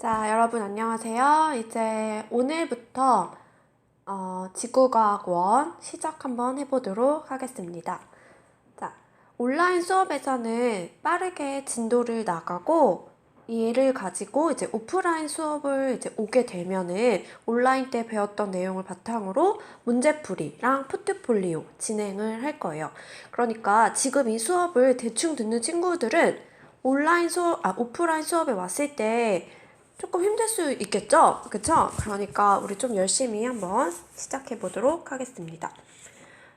자, 여러분 안녕하세요. 이제 오늘부터 지구과학 1 시작 한번 해보도록 하겠습니다. 자, 온라인 수업에서는 빠르게 진도를 나가고 이를 가지고 이제 오프라인 수업을 이제 오게 되면은 온라인 때 배웠던 내용을 바탕으로 문제풀이랑 포트폴리오 진행을 할 거예요. 그러니까 지금 이 수업을 대충 듣는 친구들은 오프라인 수업에 왔을 때 조금 힘들 수 있겠죠? 그쵸? 그러니까 우리 좀 열심히 한번 시작해 보도록 하겠습니다.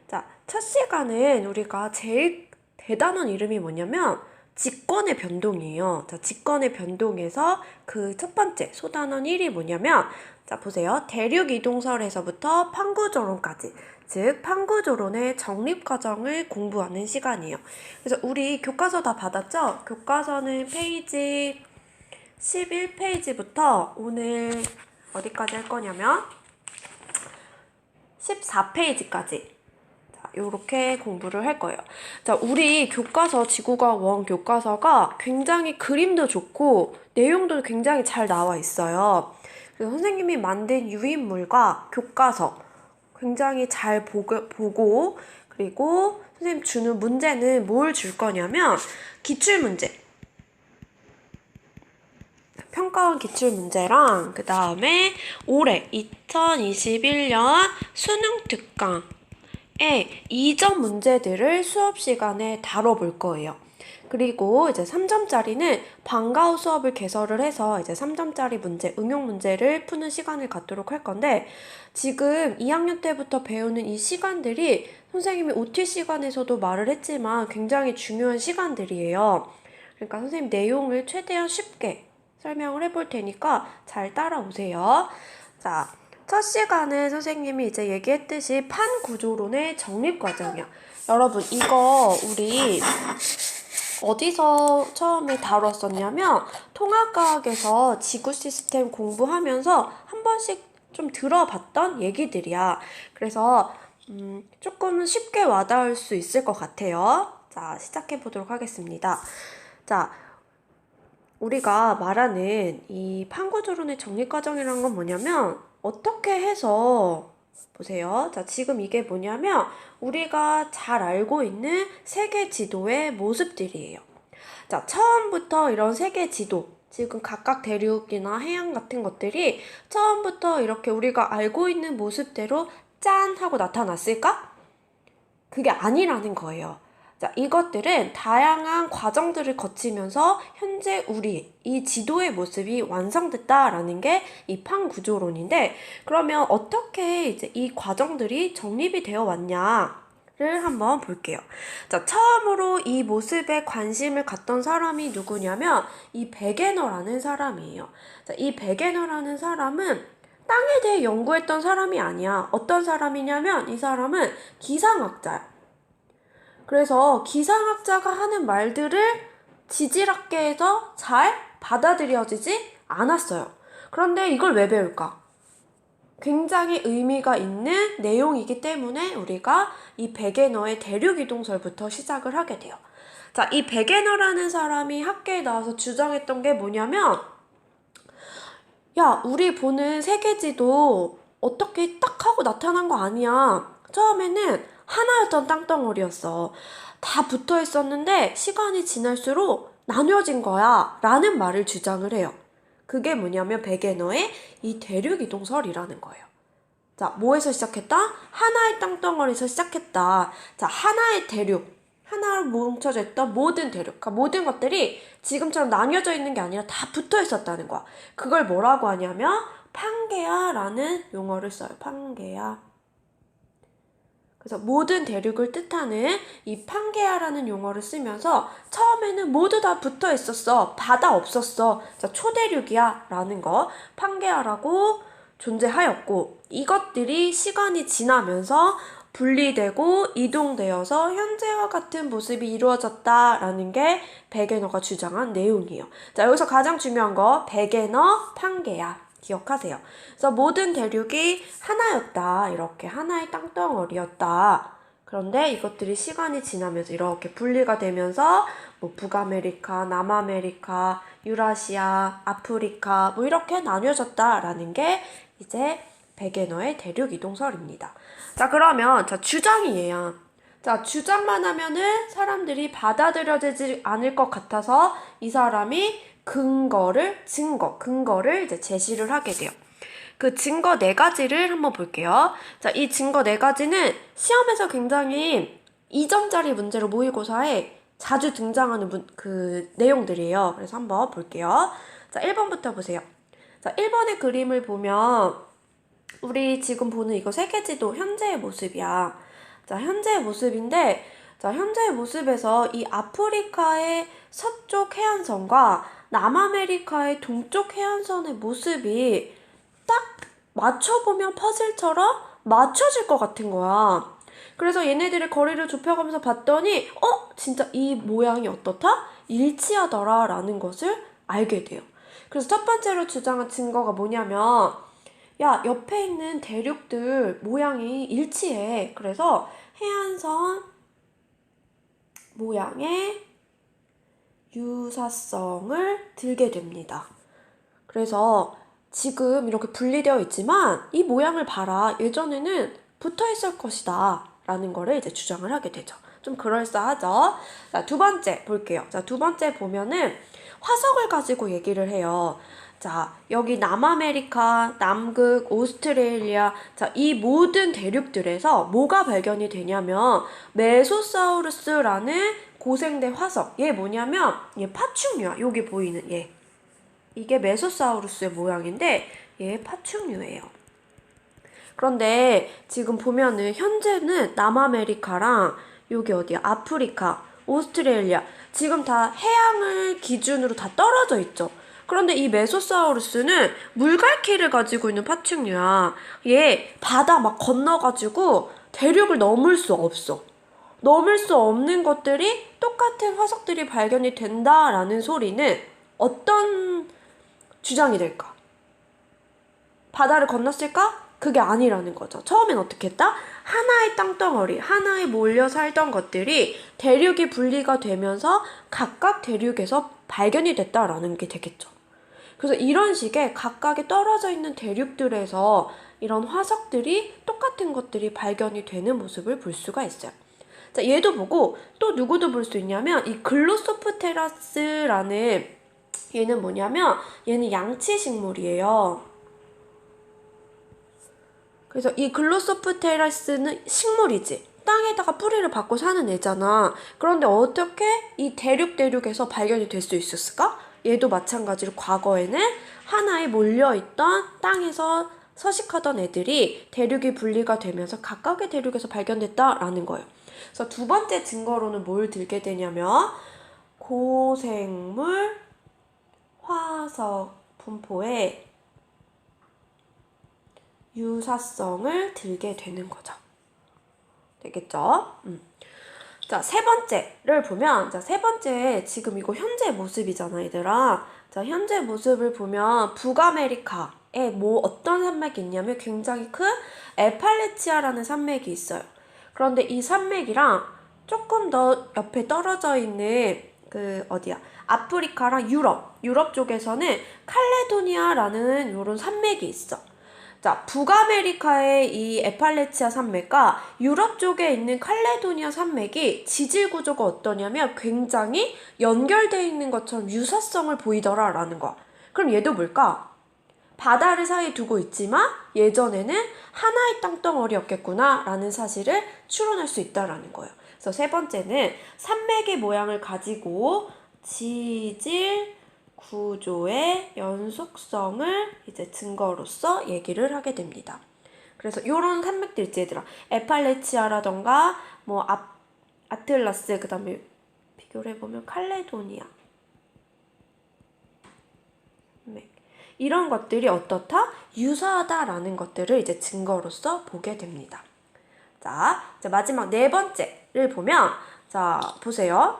자, 첫 시간은 우리가 제일 대단한 이름이 뭐냐면 직권의 변동이에요. 자, 직권의 변동에서 그 첫 번째 소단원 1이 뭐냐면, 자, 보세요. 대륙 이동설에서부터 판구조론까지, 즉 판구조론의 정립 과정을 공부하는 시간이에요. 그래서 우리 교과서 다 받았죠? 교과서는 페이지 11페이지부터 오늘 어디까지 할 거냐면 14페이지까지 요렇게 공부를 할 거예요. 자, 우리 교과서 지구과학 1 교과서가 굉장히 그림도 좋고 내용도 굉장히 잘 나와 있어요. 그래서 선생님이 만든 유인물과 교과서 굉장히 잘 보고 그리고 선생님 주는 문제는 뭘 줄 거냐면 기출문제, 평가원 기출문제랑 그 다음에 올해 2021년 수능 특강의 이전 문제들을 수업 시간에 다뤄볼 거예요. 그리고 이제 3점짜리는 방과 후 수업을 개설을 해서 이제 3점짜리 문제, 응용 문제를 푸는 시간을 갖도록 할 건데, 지금 2학년 때부터 배우는 이 시간들이 선생님이 OT 시간에서도 말을 했지만 굉장히 중요한 시간들이에요. 그러니까 선생님 내용을 최대한 쉽게 설명을 해볼 테니까 잘 따라오세요. 자, 첫 시간에 선생님이 이제 얘기했듯이 판구조론의 정립 과정이야. 여러분, 이거 우리 어디서 처음에 다뤘었냐면 통합과학에서 지구 시스템 공부하면서 한 번씩 좀 들어봤던 얘기들이야. 그래서 조금 쉽게 와닿을 수 있을 것 같아요. 자, 시작해 보도록 하겠습니다. 자, 우리가 말하는 이 판구조론의 정립과정이라는 건 뭐냐면, 어떻게 해서 보세요. 자, 지금 이게 뭐냐면 우리가 잘 알고 있는 세계 지도의 모습들이에요. 자, 처음부터 이런 세계 지도, 지금 각각 대륙이나 해양 같은 것들이 처음부터 이렇게 우리가 알고 있는 모습대로 짠 하고 나타났을까? 그게 아니라는 거예요. 자, 이것들은 다양한 과정들을 거치면서 현재 우리 이 지도의 모습이 완성됐다라는 게 이 판구조론인데, 그러면 어떻게 이제 이 과정들이 정립이 되어 왔냐를 한번 볼게요. 자, 처음으로 이 모습에 관심을 갖던 사람이 누구냐면 이 베게너라는 사람이에요. 자, 이 베게너라는 사람은 땅에 대해 연구했던 사람이 아니야. 어떤 사람이냐면 이 사람은 기상학자야. 그래서 기상학자가 하는 말들을 지질학계에서 잘 받아들여지지 않았어요. 그런데 이걸 왜 배울까? 굉장히 의미가 있는 내용이기 때문에 우리가 이 베게너의 대륙이동설부터 시작을 하게 돼요. 자, 이 베게너라는 사람이 학계에 나와서 주장했던 게 뭐냐면, 야, 우리 보는 세계지도 어떻게 딱 하고 나타난 거 아니야. 처음에는 하나였던 땅덩어리였어. 다 붙어 있었는데 시간이 지날수록 나뉘어진 거야 라는 말을 주장을 해요. 그게 뭐냐면 베게너의 이 대륙이동설이라는 거예요. 자, 뭐에서 시작했다? 하나의 땅덩어리에서 시작했다. 자, 하나의 대륙, 하나로 뭉쳐져 있던 모든 대륙, 그러니까 모든 것들이 지금처럼 나뉘어져 있는 게 아니라 다 붙어 있었다는 거야. 그걸 뭐라고 하냐면 판게아라는 용어를 써요. 판게아. 그래서 모든 대륙을 뜻하는 이 판게아라는 용어를 쓰면서 처음에는 모두 다 붙어 있었어. 바다 없었어. 자, 초대륙이야 라는 거 판게아라고 존재하였고, 이것들이 시간이 지나면서 분리되고 이동되어서 현재와 같은 모습이 이루어졌다라는 게 베게너가 주장한 내용이에요. 자, 여기서 가장 중요한 거 베게너, 판게아 기억하세요. 그래서 모든 대륙이 하나였다. 이렇게 하나의 땅덩어리였다. 그런데 이것들이 시간이 지나면서 이렇게 분리가 되면서 뭐 북아메리카, 남아메리카, 유라시아, 아프리카 뭐 이렇게 나뉘어졌다라는 게 이제 베게너의 대륙 이동설입니다. 자, 그러면 자, 주장이 얘야. 자, 주장만 하면은 사람들이 받아들여지지 않을 것 같아서 이 사람이 근거를 이제 제시를 하게 돼요. 그 증거 4가지를 한번 볼게요. 자, 이 증거 4가지는 시험에서 굉장히 2점짜리 문제로 모의고사에 자주 등장하는 그 내용들이에요. 그래서 한번 볼게요. 자, 1번부터 보세요. 자, 1번의 그림을 보면 우리 지금 보는 이거 세계지도 현재의 모습이야. 자, 현재의 모습인데, 자, 현재의 모습에서 이 아프리카의 서쪽 해안선과 남아메리카의 동쪽 해안선의 모습이 딱 맞춰보면 퍼즐처럼 맞춰질 것 같은 거야. 그래서 얘네들의 거리를 좁혀가면서 봤더니 진짜 이 모양이 어떻다? 일치하더라 라는 것을 알게 돼요. 그래서 첫 번째로 주장한 증거가 뭐냐면 야, 옆에 있는 대륙들 모양이 일치해. 그래서 해안선 모양의 유사성을 들게 됩니다. 그래서 지금 이렇게 분리되어 있지만 이 모양을 봐라. 예전에는 붙어 있을 것이다. 라는 거를 이제 주장을 하게 되죠. 좀 그럴싸하죠? 자, 2번째 볼게요. 자, 2번째 보면은 화석을 가지고 얘기를 해요. 자, 여기 남아메리카, 남극, 오스트레일리아, 자, 이 모든 대륙들에서 뭐가 발견이 되냐면 메소사우루스라는 고생대 화석. 얘 뭐냐면 얘 파충류야. 여기 보이는 얘. 이게 메소사우루스의 모양인데 얘 파충류예요. 그런데 지금 보면은 현재는 남아메리카랑 여기 어디야? 아프리카, 오스트레일리아 지금 다 해양을 기준으로 다 떨어져 있죠. 그런데 이 메소사우루스는 물갈퀴를 가지고 있는 파충류야. 얘 바다 막 건너가지고 대륙을 넘을 수 없어. 넘을 수 없는 것들이 똑같은 화석들이 발견이 된다라는 소리는 어떤 주장이 될까? 바다를 건넜을까? 그게 아니라는 거죠. 처음엔 어떻게 했다? 하나의 땅덩어리, 하나에 몰려 살던 것들이 대륙이 분리가 되면서 각각 대륙에서 발견이 됐다라는 게 되겠죠. 그래서 이런 식의 각각의 떨어져 있는 대륙들에서 이런 화석들이 똑같은 것들이 발견이 되는 모습을 볼 수가 있어요. 자, 얘도 보고 또 누구도 볼 수 있냐면 이 글로소프테라스라는 얘는 뭐냐면 얘는 양치식물이에요. 그래서 이 글로소프테라스는 식물이지. 땅에다가 뿌리를 박고 사는 애잖아. 그런데 어떻게 이 대륙에서 발견이 될 수 있었을까? 얘도 마찬가지로 과거에는 하나에 몰려있던 땅에서 서식하던 애들이 대륙이 분리가 되면서 각각의 대륙에서 발견됐다라는 거예요. 그래서 2번째 증거로는 뭘 들게 되냐면 고생물 화석 분포의 유사성을 들게 되는 거죠. 되겠죠? 자, 3번째를 보면, 자, 3번째 지금 이거 현재 모습이잖아, 얘들아. 자, 현재 모습을 보면 북아메리카에 뭐 어떤 산맥이 있냐면 굉장히 큰 에팔레치아라는 산맥이 있어요. 그런데 이 산맥이랑 조금 더 옆에 떨어져 있는 그 어디야? 아프리카랑 유럽 쪽에서는 칼레도니아라는 요런 산맥이 있어. 자, 북아메리카의 이 에팔레치아 산맥과 유럽 쪽에 있는 칼레도니아 산맥이 지질 구조가 어떠냐면 굉장히 연결되어 있는 것처럼 유사성을 보이더라라는 거야. 그럼 얘도 뭘까? 바다를 사이에 두고 있지만 예전에는 하나의 땅덩어리였겠구나 라는 사실을 추론할 수 있다라는 거예요. 그래서 3번째는 산맥의 모양을 가지고 지질 구조의 연속성을 이제 증거로서 얘기를 하게 됩니다. 그래서 요런 산맥들 있지 얘들아. 에팔레치아라던가 뭐 아틀라스, 그 다음에 비교를 해보면 칼레도니아 산맥, 이런 것들이 어떻다? 유사하다라는 것들을 이제 증거로서 보게 됩니다. 자, 마지막 4번째를 보면, 자, 보세요.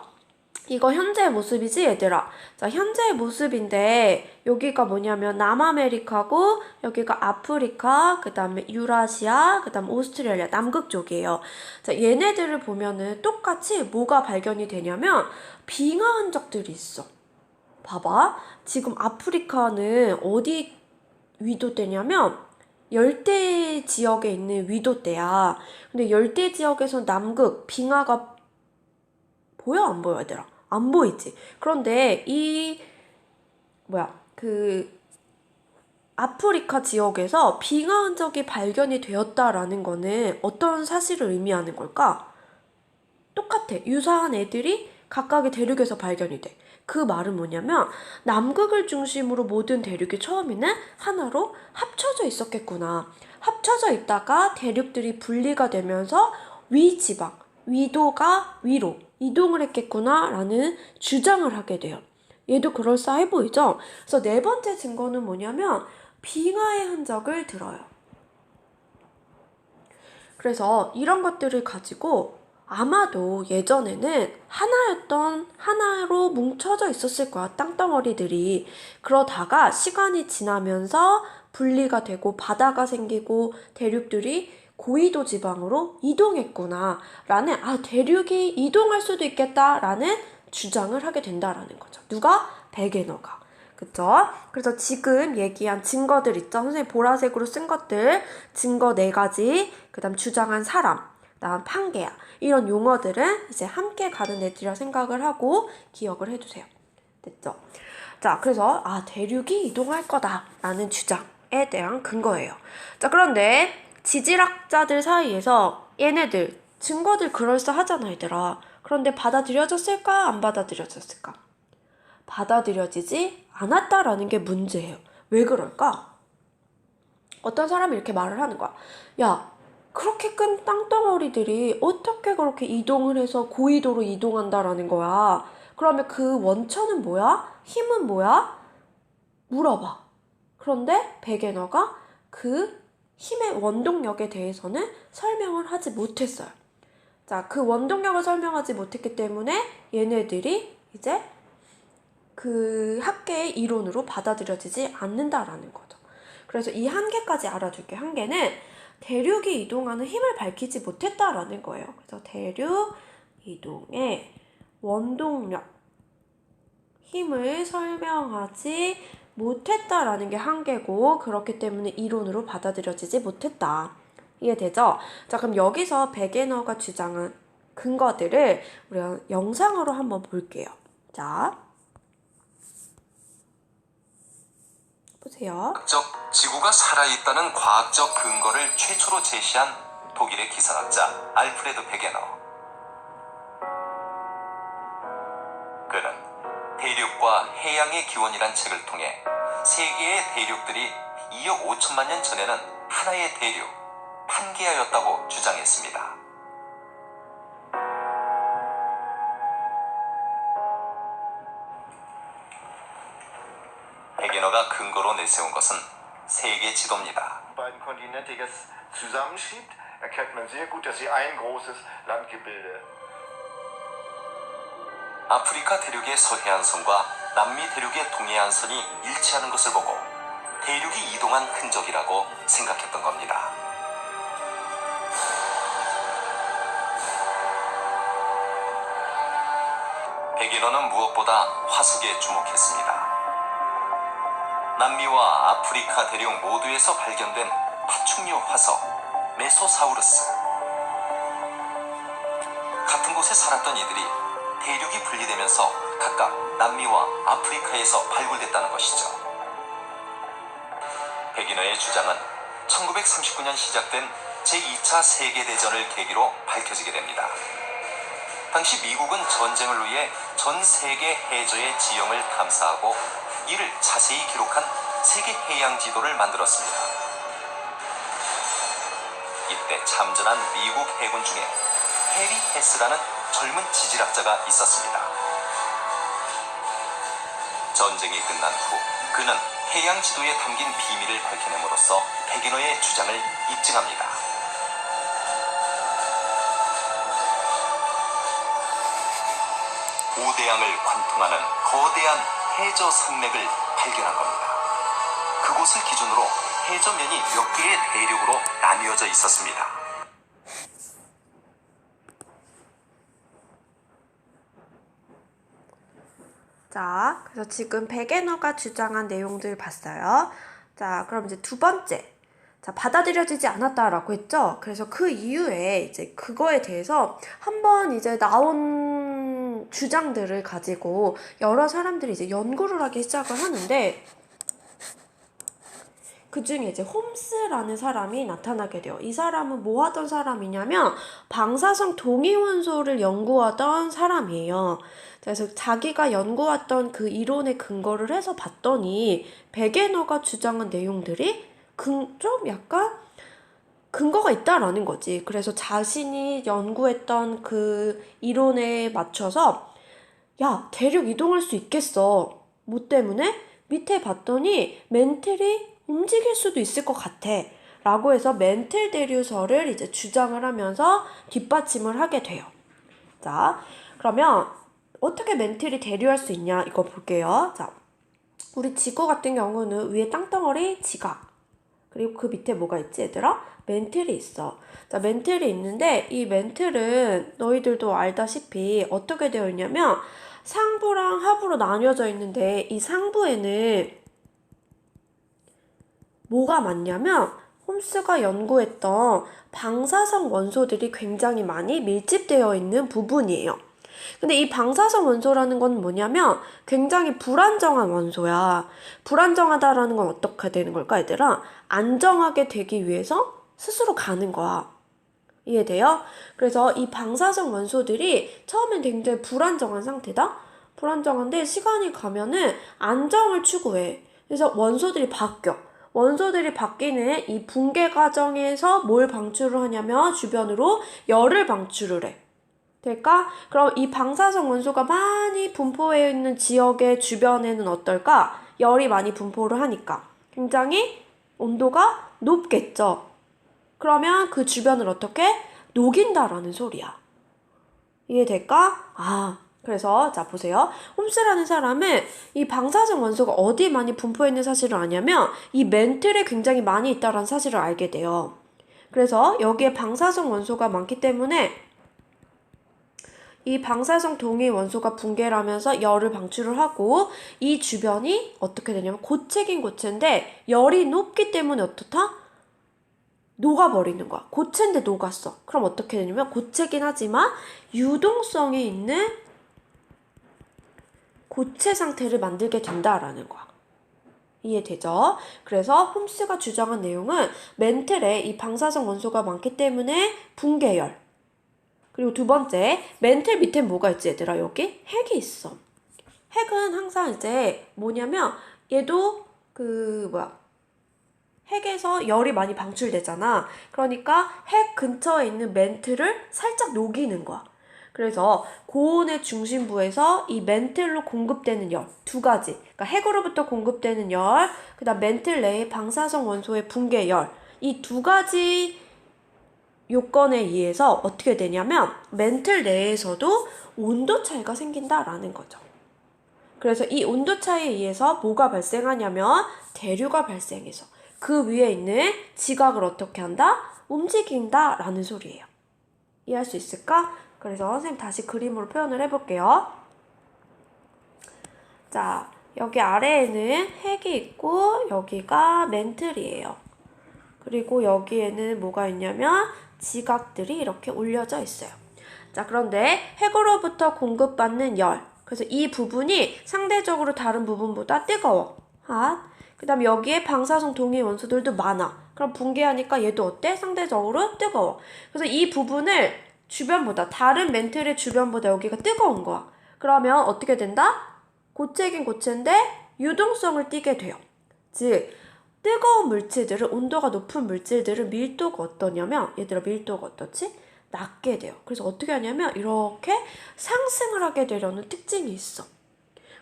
이거 현재 모습이지 얘들아. 자, 현재 모습인데 여기가 뭐냐면 남아메리카고 여기가 아프리카, 그 다음에 유라시아, 그 다음 오스트레일리아, 남극 쪽이에요. 자, 얘네들을 보면은 똑같이 뭐가 발견이 되냐면 빙하 흔적들이 있어. 봐봐. 지금 아프리카는 어디 위도대냐면 열대 지역에 있는 위도대야. 근데 열대 지역에서 남극 빙하가 보여 안 보여 얘들아? 안 보이지. 그런데 아프리카 지역에서 빙하 흔적이 발견이 되었다라는 거는 어떤 사실을 의미하는 걸까? 똑같아. 유사한 애들이 각각의 대륙에서 발견이 돼. 그 말은 뭐냐면 남극을 중심으로 모든 대륙이 처음에는 하나로 합쳐져 있었겠구나. 합쳐져 있다가 대륙들이 분리가 되면서 위지방, 위도가 위로 이동을 했겠구나 라는 주장을 하게 돼요. 얘도 그럴싸해 보이죠? 그래서 네 번째 증거는 뭐냐면 빙하의 흔적을 들어요. 그래서 이런 것들을 가지고 아마도 예전에는 하나로 뭉쳐져 있었을 거야. 땅덩어리들이. 그러다가 시간이 지나면서 분리가 되고 바다가 생기고 대륙들이 고위도 지방으로 이동했구나 라는 대륙이 이동할 수도 있겠다라는 주장을 하게 된다라는 거죠. 누가? 베게너가. 그쵸? 그래서 지금 얘기한 증거들 있죠? 선생님 보라색으로 쓴 것들 증거 4가지, 그 다음 주장한 사람, 그 다음 판계야. 이런 용어들은 이제 함께 가는 애들이라 생각을 하고 기억을 해주세요. 됐죠? 자, 그래서 대륙이 이동할 거다라는 주장에 대한 근거예요. 자, 그런데 지질학자들 사이에서 얘네들 증거들 그럴싸하잖아 얘들아. 그런데 받아들여졌을까 안 받아들여졌을까? 받아들여지지 않았다라는 게 문제예요. 왜 그럴까? 어떤 사람이 이렇게 말을 하는 거야. 야, 그렇게 큰 땅덩어리들이 어떻게 그렇게 이동을 해서 고위도로 이동한다라는 거야. 그러면 그 원천은 뭐야? 힘은 뭐야? 물어봐. 그런데 베게너가 그 힘의 원동력에 대해서는 설명을 하지 못했어요. 자, 그 원동력을 설명하지 못했기 때문에 얘네들이 이제 그 학계의 이론으로 받아들여지지 않는다라는 거죠. 그래서 이 한계까지 알아둘게. 한계는 대륙이 이동하는 힘을 밝히지 못했다라는 거예요. 그래서 대륙 이동의 원동력, 힘을 설명하지 못했다라는 게 한계고 그렇기 때문에 이론으로 받아들여지지 못했다. 이해되죠? 자, 그럼 여기서 베게너가 주장한 근거들을 우리가 영상으로 한번 볼게요. 자, 보세요. 지구가 살아있다는 과학적 근거를 최초로 제시한 독일의 기상학자 알프레드 베게너. 그는 대륙과 해양의 기원이란 책을 통해 세계의 대륙들이 2억 5천만 년 전에는 하나의 대륙, 판게아였다고 주장했습니다. 베게너가 근거로 내세운 것은 세계 지도입니다. beiden Kontinente jetzt zusammenschiebt, erkennt man sehr gut, dass sie ein großes Landgebilde. 아프리카 대륙의 서해안선과 남미 대륙의 동해안선이 일치하는 것을 보고 대륙이 이동한 흔적이라고 생각했던 겁니다. 베게너는 무엇보다 화석에 주목했습니다. 남미와 아프리카 대륙 모두에서 발견된 파충류 화석, 메소사우루스. 같은 곳에 살았던 이들이 대륙이 분리되면서 각각 남미와 아프리카에서 발굴됐다는 것이죠. 베게너의 주장은 1939년 시작된 제2차 세계대전을 계기로 밝혀지게 됩니다. 당시 미국은 전쟁을 위해 전 세계 해저의 지형을 탐사하고 이를 자세히 기록한 세계 해양 지도를 만들었습니다. 이때 참전한 미국 해군 중에 해리 헤스라는 젊은 지질학자가 있었습니다. 전쟁이 끝난 후 그는 해양 지도에 담긴 비밀을 밝혀냄으로써 베게너의 주장을 입증합니다. 오대양을 관통하는 거대한 해저 산맥을 발견한 겁니다. 그곳을 기준으로 해저면이 몇 개의 대륙으로 나뉘어져 있었습니다. 자, 그래서 지금 베게너가 주장한 내용들 봤어요. 자, 그럼 이제 두 번째. 자, 받아들여지지 않았다라고 했죠? 그래서 그 이후에 이제 그거에 대해서 한번 이제 나온 주장들을 가지고 여러 사람들이 이제 연구를 하기 시작을 하는데, 그 중에 이제 홈스라는 사람이 나타나게 돼요. 이 사람은 뭐 하던 사람이냐면 방사성 동위원소를 연구하던 사람이에요. 그래서 자기가 연구했던 그 이론에 근거를 해서 봤더니 베게너가 주장한 내용들이 좀 약간 근거가 있다라는 거지. 그래서 자신이 연구했던 그 이론에 맞춰서 야, 대륙 이동할 수 있겠어. 뭐 때문에? 밑에 봤더니 멘틀이 움직일 수도 있을 것 같아. 라고 해서 멘틀 대류설을 이제 주장을 하면서 뒷받침을 하게 돼요. 자, 그러면 어떻게 멘틀이 대류할 수 있냐? 이거 볼게요. 자, 우리 지구 같은 경우는 위에 땅덩어리, 지각. 그리고 그 밑에 뭐가 있지, 얘들아? 멘틀이 있어. 자, 멘틀이 있는데 이 멘틀은 너희들도 알다시피 어떻게 되어 있냐면 상부랑 하부로 나뉘어져 있는데 이 상부에는 뭐가 많냐면 홈스가 연구했던 방사성 원소들이 굉장히 많이 밀집되어 있는 부분이에요. 근데 이 방사성 원소라는 건 뭐냐면 굉장히 불안정한 원소야. 불안정하다라는 건 어떻게 되는 걸까, 얘들아? 안정하게 되기 위해서 스스로 가는 거야. 이해돼요? 그래서 이 방사성 원소들이 처음엔 굉장히 불안정한 상태다? 불안정한데 시간이 가면은 안정을 추구해. 그래서 원소들이 바뀌어. 원소들이 바뀌는 이 붕괴 과정에서 뭘 방출을 하냐면 주변으로 열을 방출을 해. 될까? 그럼 이 방사성 원소가 많이 분포해 있는 지역의 주변에는 어떨까? 열이 많이 분포를 하니까 굉장히 온도가 높겠죠. 그러면 그 주변을 어떻게? 녹인다라는 소리야. 이해될까? 그래서 자 보세요. 홈스라는 사람은 이 방사성 원소가 어디에 많이 분포해 있는 사실을 아냐면 이 멘틀에 굉장히 많이 있다라는 사실을 알게 돼요. 그래서 여기에 방사성 원소가 많기 때문에 이 방사성 동위 원소가 붕괴를 하면서 열을 방출을 하고 이 주변이 어떻게 되냐면 고체긴 고체인데 열이 높기 때문에 어떻다? 녹아버리는 거야. 고체인데 녹았어. 그럼 어떻게 되냐면 고체긴 하지만 유동성이 있는 고체 상태를 만들게 된다라는 거야. 이해되죠? 그래서 홈스가 주장한 내용은 멘틀에 이 방사성 원소가 많기 때문에 붕괴열. 그리고 두 번째, 멘틀 밑에 뭐가 있지, 얘들아? 여기 핵이 있어. 핵은 항상 이제 뭐냐면 얘도 핵에서 열이 많이 방출되잖아. 그러니까 핵 근처에 있는 멘틀을 살짝 녹이는 거야. 그래서 고온의 중심부에서 이 멘틀로 공급되는 열 두 가지. 그러니까 핵으로부터 공급되는 열, 그다음 멘틀 내의 방사성 원소의 붕괴 열. 이 두 가지 요건에 의해서 어떻게 되냐면 멘틀 내에서도 온도 차이가 생긴다라는 거죠. 그래서 이 온도 차이에 의해서 뭐가 발생하냐면 대류가 발생해서 그 위에 있는 지각을 어떻게 한다? 움직인다라는 소리예요. 이해할 수 있을까? 그래서 선생님 다시 그림으로 표현을 해볼게요. 자, 여기 아래에는 핵이 있고 여기가 멘틀이에요. 그리고 여기에는 뭐가 있냐면 지각들이 이렇게 올려져 있어요. 자, 그런데 핵으로부터 공급받는 열. 그래서 이 부분이 상대적으로 다른 부분보다 뜨거워. 그 다음 여기에 방사성 동위 원소들도 많아. 그럼 붕괴하니까 얘도 어때? 상대적으로 뜨거워. 그래서 이 부분을 주변보다, 다른 멘틀의 주변보다 여기가 뜨거운 거야. 그러면 어떻게 된다? 고체긴 고체인데 유동성을 띠게 돼요. 즉, 뜨거운 물질들은, 온도가 높은 물질들은 밀도가 어떠냐면, 얘들아 밀도가 어떻지? 낮게 돼요. 그래서 어떻게 하냐면 이렇게 상승을 하게 되려는 특징이 있어.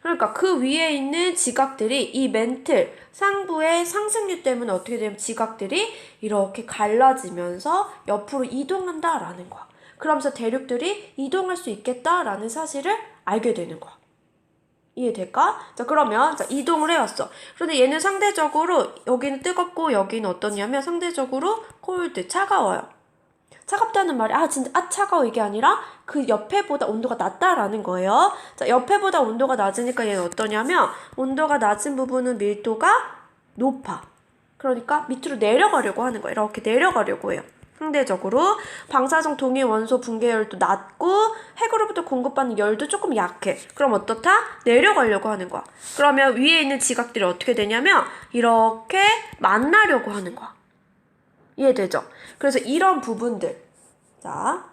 그러니까 그 위에 있는 지각들이 이 멘틀 상부의 상승률 때문에 어떻게 되면 지각들이 이렇게 갈라지면서 옆으로 이동한다라는 거야. 그러면서 대륙들이 이동할 수 있겠다라는 사실을 알게 되는 거야. 이해될까? 자, 그러면 자, 이동을 해왔어. 그런데 얘는 상대적으로 여기는 뜨겁고 여기는 어떠냐면 상대적으로 cold, 차가워요. 차갑다는 말이 진짜 차가워 이게 아니라 그 옆에보다 온도가 낮다라는 거예요. 자, 옆에보다 온도가 낮으니까 얘는 어떠냐면 온도가 낮은 부분은 밀도가 높아. 그러니까 밑으로 내려가려고 하는 거예요. 이렇게 내려가려고 해요. 상대적으로 방사성 동위 원소 붕괴열도 낮고 핵으로부터 공급받는 열도 조금 약해. 그럼 어떻다? 내려가려고 하는 거야. 그러면 위에 있는 지각들이 어떻게 되냐면 이렇게 만나려고 하는 거야. 이해되죠? 그래서 이런 부분들, 자,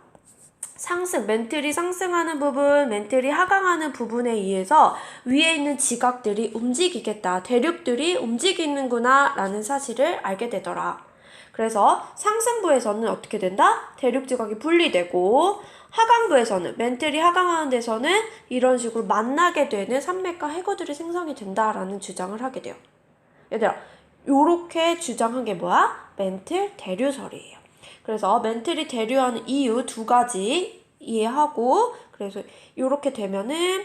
멘틀이 상승하는 부분, 멘틀이 하강하는 부분에 의해서 위에 있는 지각들이 움직이겠다, 대륙들이 움직이는구나 라는 사실을 알게 되더라. 그래서 상승부에서는 어떻게 된다? 대륙 지각이 분리되고, 하강부에서는, 멘틀이 하강하는 데서는 이런 식으로 만나게 되는 산맥과 해구들이 생성이 된다라는 주장을 하게 돼요. 얘들아, 요렇게 주장한 게 뭐야? 멘틀 대류설이에요. 그래서 멘틀이 대류하는 이유 2가지 이해하고, 그래서 요렇게 되면은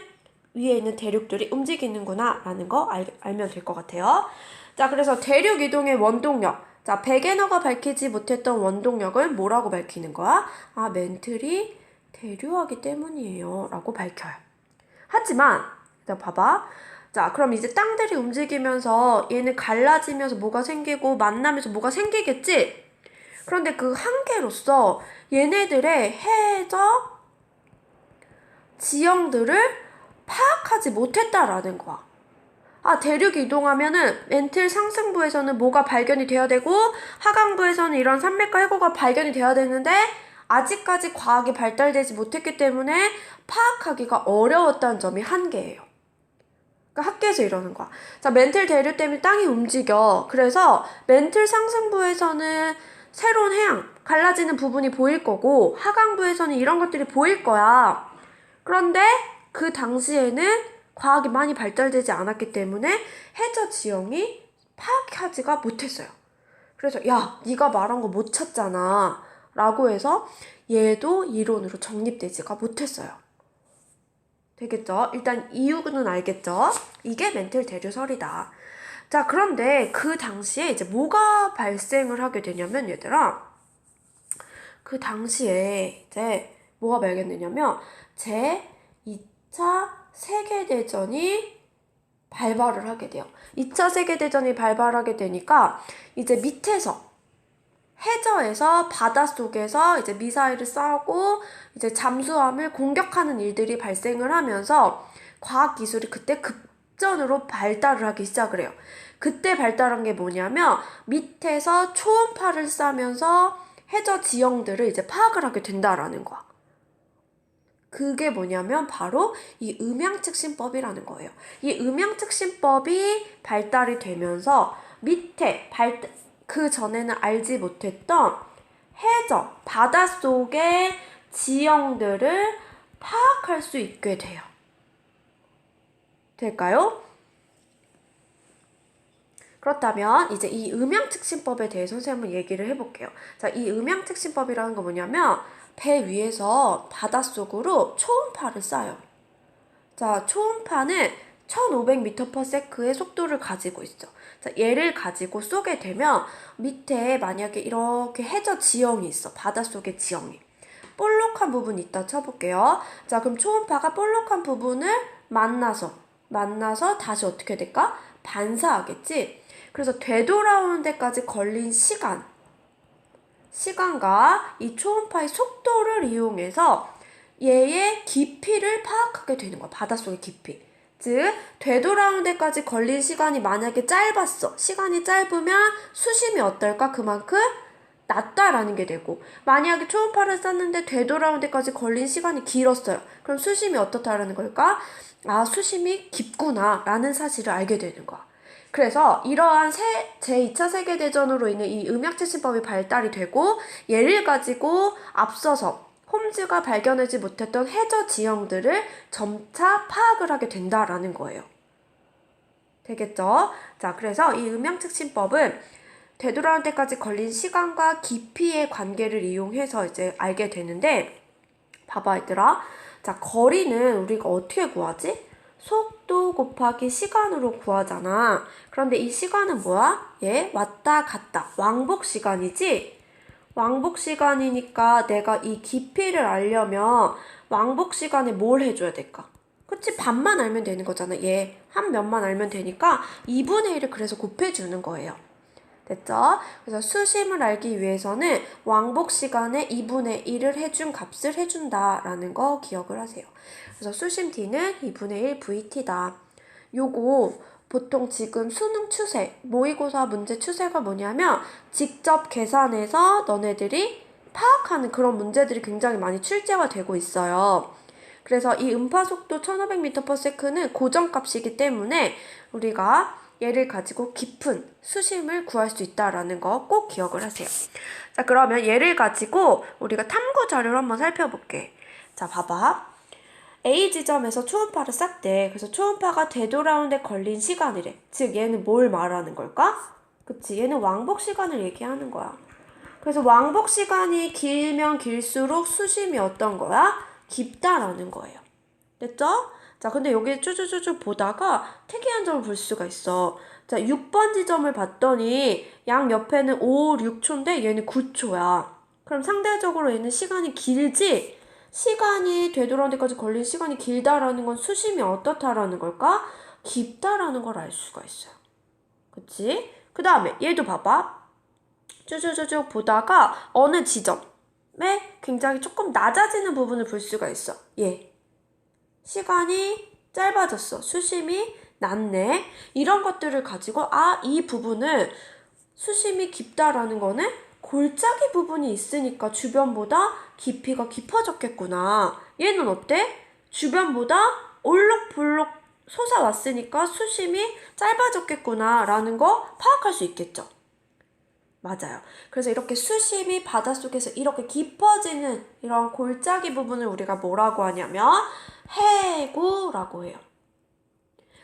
위에 있는 대륙들이 움직이는구나 라는 거 알면 될 것 같아요. 자, 그래서 대륙 이동의 원동력. 자, 베게너가 밝히지 못했던 원동력을 뭐라고 밝히는 거야? 멘틀이 대류하기 때문이에요 라고 밝혀요. 하지만 자, 봐봐. 자, 그럼 이제 땅들이 움직이면서 얘는 갈라지면서 뭐가 생기고 만나면서 뭐가 생기겠지? 그런데 그 한계로서 얘네들의 해적 지형들을 파악하지 못했다라는 거야. 대륙이 이동하면은 멘틀 상승부에서는 뭐가 발견이 돼야 되고 하강부에서는 이런 산맥과 해구가 발견이 돼야 되는데 아직까지 과학이 발달되지 못했기 때문에 파악하기가 어려웠다는 점이 한계예요. 그러니까 학계에서 이러는 거야. 자, 멘틀 대류 때문에 땅이 움직여. 그래서 멘틀 상승부에서는 새로운 해양, 갈라지는 부분이 보일 거고 하강부에서는 이런 것들이 보일 거야. 그런데 그 당시에는 과학이 많이 발달되지 않았기 때문에 해저 지형이 파악하지가 못했어요. 그래서 야, 네가 말한 거 못 찾잖아 라고 해서 얘도 이론으로 정립되지가 못했어요. 되겠죠? 일단 이유는 알겠죠? 이게 멘틀 대류설이다. 자, 그런데 그 당시에 이제 뭐가 발생을 하게 되냐면 얘들아, 그 당시에 이제 뭐가 발견되냐면 제 2차 세계대전이 발발을 하게 돼요. 2차 세계대전이 발발하게 되니까 이제 밑에서 해저에서 바닷속에서 이제 미사일을 쏴고 이제 잠수함을 공격하는 일들이 발생을 하면서 과학기술이 그때 급전으로 발달을 하기 시작을 해요. 그때 발달한 게 뭐냐면 밑에서 초음파를 쏴면서 해저 지형들을 이제 파악을 하게 된다라는 거야. 그게 뭐냐면 바로 이 음양측신법이라는 거예요. 이 음양측신법이 발달이 되면서 밑에 그 전에는 알지 못했던 해저, 바닷속의 지형들을 파악할 수 있게 돼요. 될까요? 그렇다면 이제 이 음양측신법에 대해서 선생님 한번 얘기를 해볼게요. 자, 이 음양측신법이라는 거 뭐냐면 배 위에서 바닷속으로 초음파를 쏴요. 자, 초음파는 1500m/s의 속도를 가지고 있어. 자, 얘를 가지고 쏘게 되면 밑에 만약에 이렇게 해저 지형이 있어. 바닷속의 지형이. 볼록한 부분이 있다 쳐볼게요. 자, 그럼 초음파가 볼록한 부분을 만나서 다시 어떻게 될까? 반사하겠지? 그래서 되돌아오는 데까지 걸린 시간과 이 초음파의 속도를 이용해서 얘의 깊이를 파악하게 되는 거야. 바닷속의 깊이. 즉, 되돌아오는 데까지 걸린 시간이 만약에 짧았어. 시간이 짧으면 수심이 어떨까? 그만큼 낮다라는 게 되고, 만약에 초음파를 쐈는데 되돌아오는 데까지 걸린 시간이 길었어요. 그럼 수심이 어떻다라는 걸까? 수심이 깊구나 라는 사실을 알게 되는 거야. 그래서 이러한 제2차 세계대전으로 인해 이 음양측신법이 발달이 되고 얘를 가지고 앞서서 홈즈가 발견하지 못했던 해저 지형들을 점차 파악을 하게 된다라는 거예요. 되겠죠? 자, 그래서 이 음양측신법은 되돌아올 때까지 걸린 시간과 깊이의 관계를 이용해서 이제 알게 되는데, 봐봐 얘들아. 자, 거리는 우리가 어떻게 구하지? 속도 곱하기 시간으로 구하잖아. 그런데 이 시간은 뭐야? 얘 왔다 갔다 왕복 시간이지? 왕복 시간이니까 내가 이 깊이를 알려면 왕복 시간에 뭘 해줘야 될까? 그치? 반만 알면 되는 거잖아. 얘 한 면만 알면 되니까 2분의 1을 그래서 곱해주는 거예요. 됐죠? 그래서 수심을 알기 위해서는 왕복 시간에 2분의 1을 해준 값을 해준다라는 거 기억을 하세요. 그래서 수심 D는 2분의 1 VT다. 요거 보통 지금 수능 추세, 모의고사 문제 추세가 뭐냐면 직접 계산해서 너네들이 파악하는 그런 문제들이 굉장히 많이 출제가 되고 있어요. 그래서 이 음파속도 1500m/s는 고정값이기 때문에 우리가 얘를 가지고 깊은 수심을 구할 수 있다라는 거 꼭 기억을 하세요. 자, 그러면 얘를 가지고 우리가 탐구 자료를 한번 살펴볼게. 자, 봐봐. A 지점에서 초음파를 쐈대. 그래서 초음파가 되돌아오는데 걸린 시간이래. 즉 얘는 뭘 말하는 걸까? 그치? 얘는 왕복 시간을 얘기하는 거야. 그래서 왕복 시간이 길면 길수록 수심이 어떤 거야? 깊다라는 거예요. 됐죠? 자, 근데 여기 쭈쭈쭈쭈 보다가 특이한 점을 볼 수가 있어. 자, 6번 지점을 봤더니 양 옆에는 5, 6초인데 얘는 9초야. 그럼 상대적으로 얘는 시간이 길지? 시간이 되돌아오는 데까지 걸린 시간이 길다라는 건 수심이 어떻다라는 걸까? 깊다라는 걸 알 수가 있어요. 그치? 그 다음에 얘도 봐봐. 쭈쭈쭈쭈 보다가 어느 지점에 굉장히 조금 낮아지는 부분을 볼 수가 있어. 얘. 시간이 짧아졌어. 수심이 낮네. 이런 것들을 가지고 이 부분은 수심이 깊다라는 거는 골짜기 부분이 있으니까 주변보다 깊이가 깊어졌겠구나. 얘는 어때? 주변보다 올록볼록 솟아왔으니까 수심이 짧아졌겠구나 라는 거 파악할 수 있겠죠. 맞아요. 그래서 이렇게 수심이 바닷속에서 이렇게 깊어지는 이런 골짜기 부분을 우리가 뭐라고 하냐면 해구라고 해요.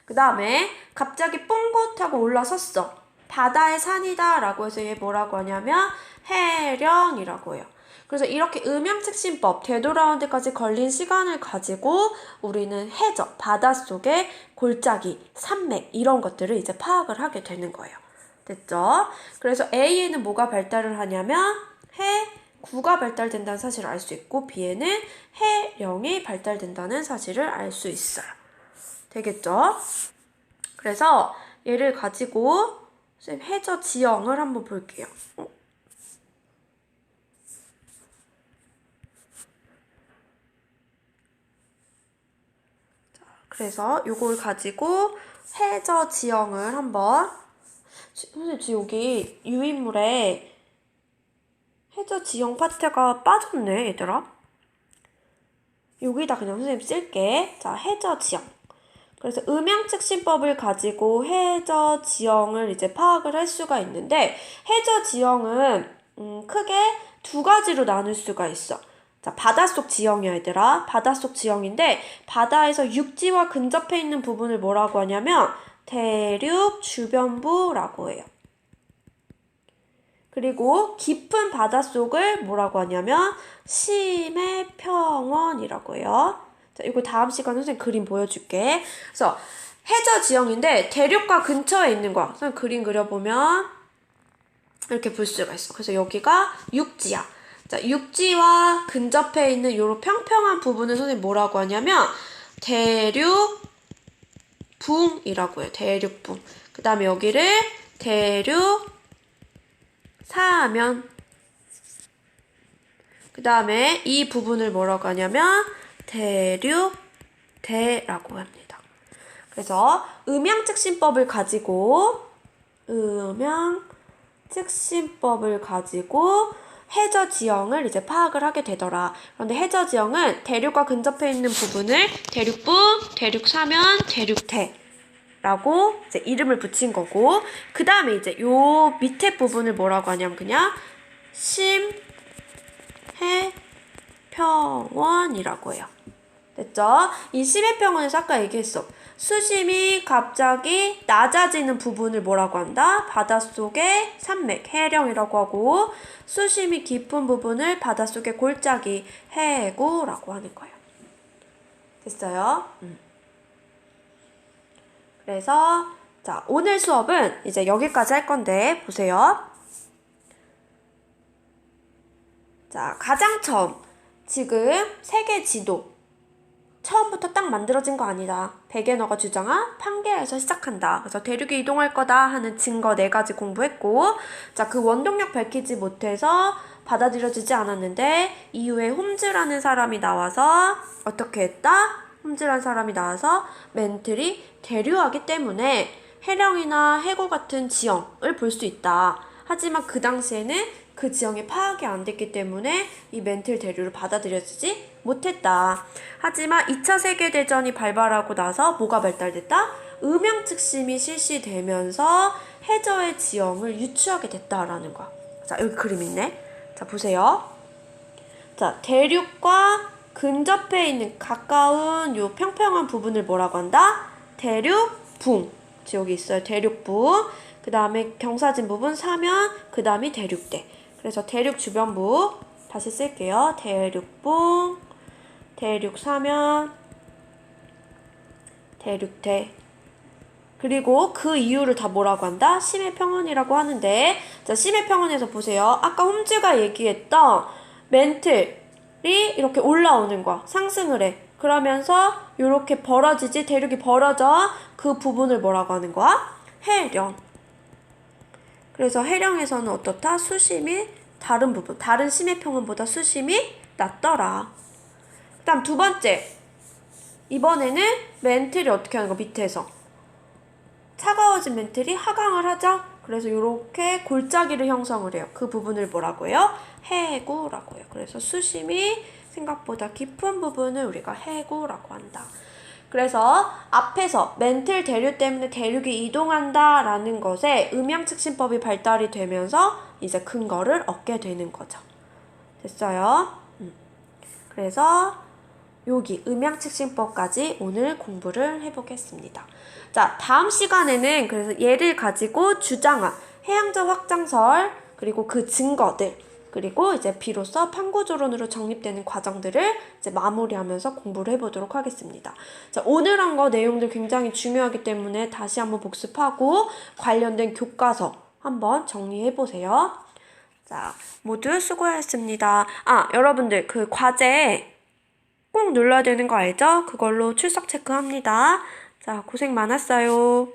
그 다음에 갑자기 뽕긋 하고 올라섰어. 바다의 산이다 라고 해서 얘 뭐라고 하냐면 해령이라고 해요. 그래서 이렇게 음양측신법, 되돌아오는 데까지 걸린 시간을 가지고 우리는 해저, 바닷속의 골짜기, 산맥 이런 것들을 이제 파악을 하게 되는 거예요. 됐죠? 그래서 A에는 뭐가 발달을 하냐면 해구가 발달된다는 사실을 알 수 있고 B에는 해령이 발달된다는 사실을 알 수 있어요. 되겠죠? 그래서 얘를 가지고 해저 지형을 한번 볼게요. 자, 그래서 요걸 가지고 해저 지형을 한번 선생님 지금 여기 유인물에 해저 지형 파트가 빠졌네 얘들아. 여기다 그냥 선생님 쓸게. 자, 해저 지형. 그래서 음양측신법을 가지고 해저 지형을 이제 파악을 할 수가 있는데 해저 지형은 크게 두 가지로 나눌 수가 있어. 자, 바닷속 지형이야 얘들아. 바닷속 지형인데 바다에서 육지와 근접해 있는 부분을 뭐라고 하냐면 대륙 주변부라고 해요. 그리고 깊은 바닷속을 뭐라고 하냐면 심해평원이라고 해요. 자, 이거 다음 시간에 선생님 그림 보여줄게. 그래서 해저 지형인데 대륙과 근처에 있는 거야. 선생님 그림 그려보면 이렇게 볼 수가 있어. 그래서 여기가 육지야. 자, 육지와 근접해 있는 요런 평평한 부분을 선생님 뭐라고 하냐면 대륙붕이라고 해요. 대륙붕. 그 다음에 여기를 대륙사면. 그 다음에 이 부분을 뭐라고 하냐면 대륙대라고 합니다. 그래서 음양측신법을 가지고 해저 지형을 이제 파악을 하게 되더라. 그런데 해저 지형은 대륙과 근접해 있는 부분을 대륙붕, 대륙사면, 대륙대라고 이제 이름을 붙인 거고, 그 다음에 이제 요 밑에 부분을 뭐라고 하냐면 그냥 심해평원이라고 해요. 됐죠? 이 심해평원에서 아까 얘기했어. 수심이 갑자기 낮아지는 부분을 뭐라고 한다? 바닷속의 산맥, 해령이라고 하고 수심이 깊은 부분을 바닷속의 골짜기, 해구라고 하는 거예요. 됐어요? 그래서 자, 오늘 수업은 이제 여기까지 할 건데 보세요. 자, 가장 처음 지금 세계 지도 처음부터 딱 만들어진 거 아니다. 베게너가 주장한 판게에서 시작한다. 그래서 대륙이 이동할 거다 하는 증거 4가지 공부했고, 자, 그 원동력 밝히지 못해서 받아들여지지 않았는데 이후에 홈즈라는 사람이 나와서 어떻게 했다? 홈즈라는 사람이 나와서 멘틀이 대류하기 때문에 해령이나 해구 같은 지형을 볼 수 있다. 하지만 그 당시에는 그 지형이 파악이 안 됐기 때문에 이 멘틀 대류를 받아들여지지 못했다. 하지만 2차 세계대전이 발발하고 나서 뭐가 발달됐다? 음양측심이 실시되면서 해저의 지형을 유추하게 됐다라는 거야. 자, 여기 그림 있네. 자, 보세요. 자, 대륙과 근접해 있는 가까운 요 평평한 부분을 뭐라고 한다? 대륙붕. 여기 있어요. 대륙붕. 그 다음에 경사진 부분 사면, 그 다음이 대륙대. 그래서 대륙 주변부 다시 쓸게요. 대륙붕, 대륙 사면, 대륙대. 그리고 그 이유를 다 뭐라고 한다? 심해평원이라고 하는데, 자, 심해평원에서 보세요. 아까 홈즈가 얘기했던 멘틀이 이렇게 올라오는 거야. 상승을 해. 그러면서 이렇게 벌어지지, 대륙이 벌어져. 그 부분을 뭐라고 하는 거야? 해령. 그래서 해령에서는 어떻다? 수심이 다른 부분, 다른 심해평원보다 수심이 낮더라. 그 다음 2번째. 이번에는 멘틀이 어떻게 하는 거? 밑에서. 차가워진 멘틀이 하강을 하죠? 그래서 이렇게 골짜기를 형성을 해요. 그 부분을 뭐라고 해요? 해구라고 해요. 그래서 수심이 생각보다 깊은 부분을 우리가 해구라고 한다. 그래서 앞에서 멘틀 대류 때문에 대륙이 이동한다 라는 것에 음양측심법이 발달이 되면서 이제 근거를 얻게 되는 거죠. 됐어요? 그래서 여기 음양측심법까지 오늘 공부를 해보겠습니다. 자, 다음 시간에는 그래서 얘를 가지고 주장한 해양적 확장설 그리고 그 증거들 그리고 이제 비로소 판구조론으로 정립되는 과정들을 이제 마무리하면서 공부를 해보도록 하겠습니다. 자, 오늘 한 거 내용들 굉장히 중요하기 때문에 다시 한번 복습하고 관련된 교과서 한번 정리해보세요. 자, 모두 수고하셨습니다. 아, 여러분들 그 과제 꼭 눌러야 되는 거 알죠? 그걸로 출석 체크합니다. 자, 고생 많았어요.